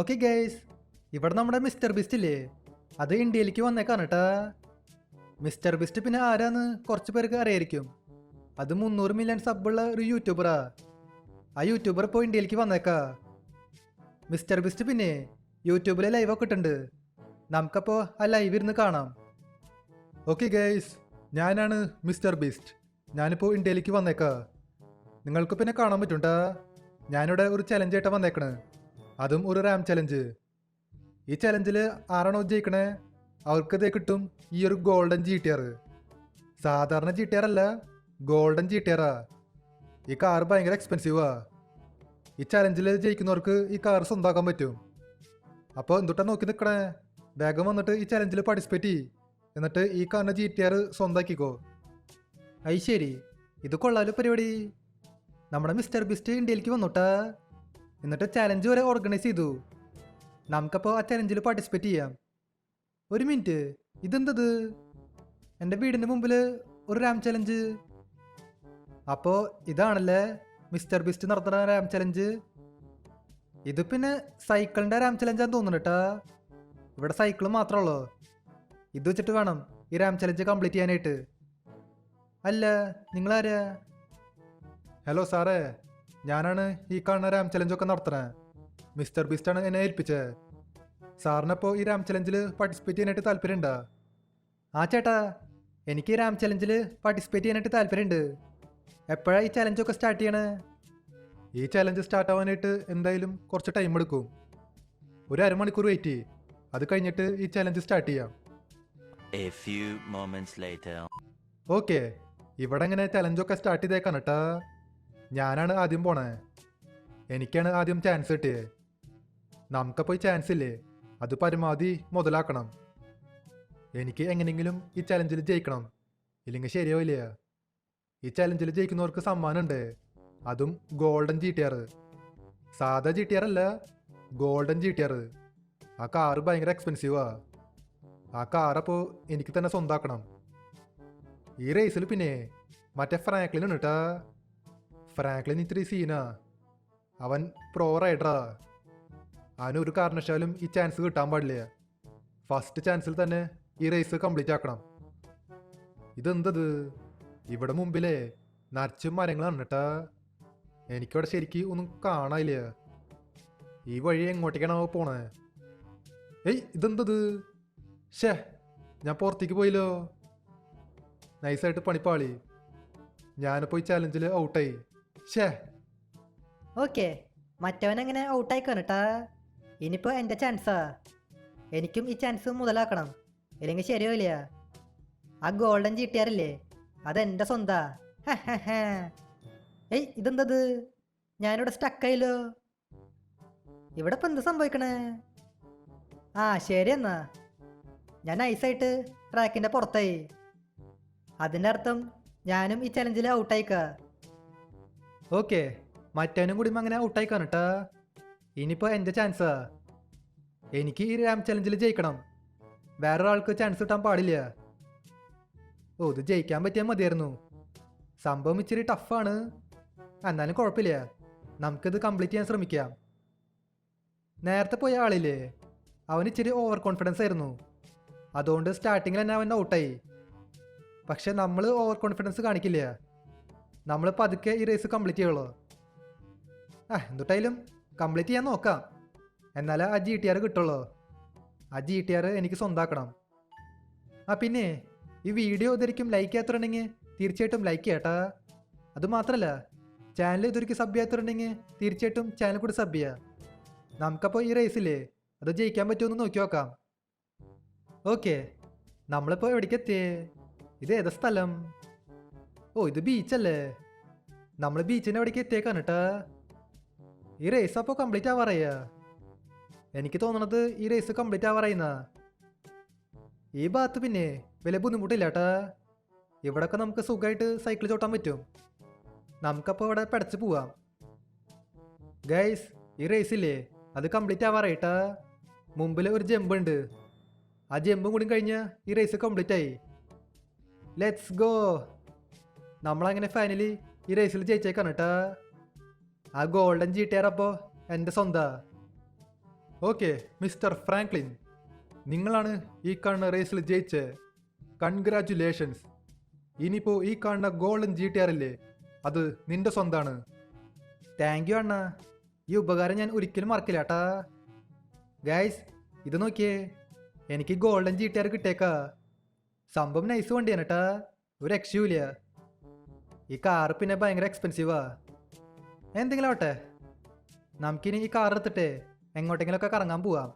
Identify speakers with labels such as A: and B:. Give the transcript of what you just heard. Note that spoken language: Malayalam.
A: ഓക്കെ ഗൈസ്, ഇവിടെ നമ്മുടെ മിസ്റ്റർ ബിസ്റ്റ് ഇല്ലേ, അത് ഇന്ത്യയിലേക്ക് വന്നേക്കാണ് കേട്ടാ. മിസ്റ്റർ ബിസ്റ്റ് പിന്നെ ആരാന്ന് കുറച്ച് പേർക്ക് അറിയായിരിക്കും. അത് 300 മില്യൺ സബുള്ള ഒരു യൂട്യൂബറാ. ആ യൂട്യൂബർ ഇപ്പോൾ ഇന്ത്യയിലേക്ക് വന്നേക്കാ. മിസ്റ്റർ ബിസ്റ്റ് പിന്നെ യൂട്യൂബിലെ ലൈവൊക്കെ ഇട്ടുണ്ട്. നമുക്കപ്പോൾ ആ ലൈവ് ഇരുന്ന് കാണാം. ഓക്കെ ഗൈസ്, ഞാനാണ് മിസ്റ്റർ ബിസ്റ്റ്. ഞാനിപ്പോൾ ഇന്ത്യയിലേക്ക് വന്നേക്കാ. നിങ്ങൾക്ക് പിന്നെ കാണാൻ പറ്റുണ്ടാ, ഞാനിവിടെ ഒരു ചലഞ്ച് ആയിട്ടാണ് വന്നേക്കണ്. അതും ഒരു റാം ചലഞ്ച്. ഈ ചലഞ്ചിൽ ആരാണോ ജയിക്കണേ അവർക്കതേ കിട്ടും ഈ ഒരു ഗോൾഡൻ GTR. സാധാരണ GTR അല്ല, ഗോൾഡൻ GTR. ഈ കാർ ഭയങ്കര എക്സ്പെൻസീവാ. ഈ ചലഞ്ചിൽ ജയിക്കുന്നവർക്ക് ഈ കാർ സ്വന്തമാക്കാൻ പറ്റും. അപ്പോൾ എന്തുട്ടാ നോക്കി നിൽക്കണേ, വേഗം വന്നിട്ട് ഈ ചലഞ്ചിൽ പാർട്ടിസിപ്പേറ്റ് ചെയ്യ്. എന്നിട്ട് ഈ കാറിൻ്റെ GTR സ്വന്തമാക്കിക്കോ. അത് ശരി, ഇത് കൊള്ളാലോ പരിപാടി. നമ്മുടെ മിസ്റ്റർ ബിസ്റ്റ് ഇന്ത്യയിലേക്ക് വന്നോട്ടാ. എന്നിട്ട് ചലഞ്ച് വരെ ഓർഗനൈസ് ചെയ്തു. നമുക്കപ്പോൾ ആ ചലഞ്ചിൽ പാർട്ടിസിപ്പേറ്റ് ചെയ്യാം. ഒരു മിനിറ്റ്, ഇതെന്തത്? എൻ്റെ വീടിൻ്റെ മുമ്പിൽ ഒരു റാം ചലഞ്ച്. അപ്പോൾ ഇതാണല്ലേ മിസ്റ്റർ ബിസ്റ്റ് നടത്തുന്ന റാം ചലഞ്ച്. ഇത് പിന്നെ സൈക്കിളിൻ്റെ റാം ചലഞ്ചാന്ന് തോന്നുന്നു കേട്ടാ. ഇവിടെ സൈക്കിൾ മാത്രമേ. ഇത് വെച്ചിട്ട് വേണം ഈ റാം ചലഞ്ച് കംപ്ലീറ്റ് ചെയ്യാനായിട്ട്. അല്ല, നിങ്ങളാരാ? ഹലോ സാറേ, ഞാനാണ് ഈ കാണുന്ന റാം ചലഞ്ചൊക്കെ നടത്തണേ. മിസ്റ്റർ ബിസ്റ്റാണ് എന്നെ ഏൽപ്പിച്ചത്. സാറിനപ്പോൾ ഈ റാം ചലഞ്ചിൽ പാർട്ടിസിപ്പേറ്റ് ചെയ്യാനായിട്ട് താല്പര്യമുണ്ടോ? ആ ചേട്ടാ, എനിക്ക് ഈ റാം ചലഞ്ചിൽ പാർട്ടിസിപ്പേറ്റ് ചെയ്യാനായിട്ട് താല്പര്യമുണ്ട്. എപ്പോഴാണ് ഈ ചലഞ്ചൊക്കെ സ്റ്റാർട്ട് ചെയ്യണേ? ഈ ചലഞ്ച് സ്റ്റാർട്ട് ആവാനായിട്ട് എന്തായാലും കുറച്ച് ടൈം എടുക്കും. ഒരു അരമണിക്കൂർ വെയിറ്റ് ചെയ്യും. അത് കഴിഞ്ഞിട്ട് ഈ ചലഞ്ച് സ്റ്റാർട്ട് ചെയ്യാം.
B: A few moments later.
A: Okay, ഇവിടെ ഇങ്ങനെ ചലഞ്ചൊക്കെ സ്റ്റാർട്ട് ചെയ്തേക്കാണ് കേട്ടാ. ഞാനാണ് ആദ്യം പോണേ. എനിക്കാണ് ആദ്യം ചാൻസ് കിട്ടിയത്. നമുക്കപ്പോൾ ഈ ചാൻസ് ഇല്ലേ, അത് പരമാവധി മുതലാക്കണം. എനിക്ക് എങ്ങനെയെങ്കിലും ഈ ചലഞ്ചിൽ ജയിക്കണം, ഇല്ലെങ്കിൽ ശരിയാവില്ല. ഈ ചലഞ്ചിൽ ജയിക്കുന്നവർക്ക് സമ്മാനമുണ്ട്, അതും ഗോൾഡൻ GTR. സാധാ GTR അല്ല, ഗോൾഡൻ GTR. ആ കാറ് ഭയങ്കര എക്സ്പെൻസീവാ. ആ കാറപ്പോൾ എനിക്ക് തന്നെ സ്വന്തമാക്കണം. ഈ റേസിൽ പിന്നെ മറ്റേ ഫ്രാങ്ക്ലിൻ ഉണ്ട് കേട്ടാ. ഫ്രാങ്ക്ലിൻ ഇത്തിരി സീനാ. അവൻ പ്രോ റൈഡറാ. അവനൊരു കാരണവശാലും ഈ ചാൻസ് കിട്ടാൻ പാടില്ല. ഫസ്റ്റ് ചാൻസിൽ തന്നെ ഈ റേസ് കംപ്ലീറ്റ് ആക്കണം. ഇതെന്തത്? ഇവിടെ മുമ്പിലേ നിറച്ചും മരങ്ങളാണ് കേട്ടാ. എനിക്കവിടെ ശരിക്കും ഒന്നും കാണാനില്ല. ഈ വഴി എങ്ങോട്ടേക്കാണോ പോണേ? ഏയ്, ഇതെന്തത്? ഷേ, ഞാൻ പുറത്തേക്ക് പോയില്ലോ. നൈസായിട്ട് പണിപ്പാളി. ഞാനിപ്പോൾ ഈ ചാലഞ്ചിൽ ഔട്ടായി. ഷേ.
C: ഓക്കെ, മറ്റവനെങ്ങനെ ഔട്ടായിക്കാണ് കേട്ടാ. ഇനിയിപ്പോൾ എൻ്റെ ചാൻസാ. എനിക്കും ഈ ചാൻസ് മുതലാക്കണം, ഇല്ലെങ്കിൽ ശരിയാവില്ല. ആ ഗോൾഡൻ GTR ഇല്ലേ, അതെൻ്റെ സ്വന്താ. ഏയ്, ഇതെന്തത്? ഞാനിവിടെ സ്റ്റക്കായില്ലോ. ഇവിടെ ഇപ്പം എന്ത് സംഭവിക്കണേ? ആ ശരി എന്നാ, ഞാൻ നൈസായിട്ട് ട്രാക്കിൻ്റെ പുറത്തായി. അതിൻ്റെ അർത്ഥം ഞാനും ഈ ചലഞ്ചിൽ ഔട്ടായിക്ക.
A: ഓക്കെ, മറ്റവനും കൂടി അങ്ങനെ ഔട്ടായിക്കാണ് കേട്ടാ. ഇനിയിപ്പോൾ എൻ്റെ ചാൻസാ. എനിക്ക് ഈ റാം ചലഞ്ചിൽ ജയിക്കണം. വേറൊരാൾക്ക് ചാൻസ് കിട്ടാൻ പാടില്ല. ഓ, ഇത് ജയിക്കാൻ പറ്റിയാൽ മതിയായിരുന്നു. സംഭവം ഇച്ചിരി ടഫാണ്, എന്നാലും കുഴപ്പമില്ല. നമുക്കിത് കംപ്ലീറ്റ് ചെയ്യാൻ ശ്രമിക്കാം. നേരത്തെ പോയ ആളില്ലേ, അവന് ഇച്ചിരി ഓവർ കോൺഫിഡൻസ് ആയിരുന്നു. അതുകൊണ്ട് സ്റ്റാർട്ടിങ്ങിൽ തന്നെ അവൻ ഔട്ടായി. പക്ഷെ നമ്മൾ ഓവർ കോൺഫിഡൻസ് കാണിക്കില്ല. നമ്മൾ പതുക്കെ ഈ റേസ് കംപ്ലീറ്റ് ചെയ്യുള്ളൂ. എന്തുട്ടായാലും കംപ്ലീറ്റ് ചെയ്യാൻ നോക്കാം. എന്നാലേ ആ GTR കിട്ടുള്ളൂ. ആ GTR എനിക്ക് സ്വന്തമാക്കണം. പിന്നെ ഈ വീഡിയോ ഇതൊരിക്കും ലൈക്ക് ചെയ്യാത്തുണ്ടെങ്കിൽ തീർച്ചയായിട്ടും ലൈക്ക് ചെയ്യാട്ടാ. അതുമാത്രമല്ല, ചാനൽ ഇതൊരിക്കും സബ് ചെയ്യാത്തുണ്ടെങ്കിൽ തീർച്ചയായിട്ടും ചാനൽ കൂടി സബ് ചെയ്യുക. നമുക്കപ്പോൾ ഈ റേസില്ലേ, അത് ജയിക്കാൻ പറ്റുമെന്ന് നോക്കി നോക്കാം. ഓക്കെ, നമ്മളിപ്പോൾ എവിടേക്ക് എത്തിയേ? ഇത് ഏതാ സ്ഥലം? ഓ, ഇത് ബീച്ചല്ലേ. നമ്മൾ ബീച്ചിൻ്റെ എവിടേക്ക് എത്തിയേക്കാണ് കേട്ടാ. ഈ റേസ് അപ്പോൾ കംപ്ലീറ്റ് ആവാറായ? എനിക്ക് തോന്നണത് ഈ റേസ് കംപ്ലീറ്റ് ആവാറായിന്നാ. ഈ ഭാഗത്ത് പിന്നെ വലിയ ബുദ്ധിമുട്ടില്ല കേട്ടാ. ഇവിടെയൊക്കെ നമുക്ക് സുഖമായിട്ട് സൈക്കിൾ ചോട്ടാൻ പറ്റും. നമുക്കപ്പോൾ ഇവിടെ പടച്ച് പോവാം. ഗൈസ്, ഈ റേസില്ലേ, അത് കംപ്ലീറ്റ് ആവാറായിട്ടാ. മുമ്പിൽ ഒരു ജമ്പ് ഉണ്ട്. ആ ജമ്പും കൂടി കഴിഞ്ഞാൽ ഈ റേസ് കംപ്ലീറ്റ് ആയി. Let's go. നമ്മളങ്ങനെ ഫൈനലി ഈ റേസിൽ ജയിച്ചേക്കാണ് കേട്ടാ. ആ ഗോൾഡൻ GTR അപ്പോൾ എൻ്റെ സ്വന്താ. ഓക്കെ മിസ്റ്റർ ഫ്രാങ്ക്ലിൻ, നിങ്ങളാണ് ഈ കാണുന്ന റേസിൽ ജയിച്ചേ. കൺഗ്രാറ്റുലേഷൻസ്. ഇനിയിപ്പോൾ ഈ കാണുന്ന ഗോൾഡൻ GTR ഇല്ലേ, അത് നിന്റെ സ്വന്താണ്. താങ്ക് യു അണ്ണ, ഈ ഉപകാരം ഞാൻ ഒരിക്കലും മറക്കില്ല ഏട്ടാ. ഗൈസ്, ഇത് നോക്കിയേ, എനിക്ക് ഗോൾഡൻ GTR കിട്ടിയേക്കാ. സംഭവം നൈസ് വണ്ടിയാണ് ഏട്ടാ, ഒരു രക്ഷയുമില്ല. ഈ കാർ പിന്നെ ഭയങ്കര എക്സ്പെൻസീവാ. എന്തെങ്കിലും ആവട്ടെ, നമുക്കിനി ഈ കാർ എടുത്തിട്ട് എങ്ങോട്ടെങ്കിലുമൊക്കെ കറങ്ങാൻ പോവാം.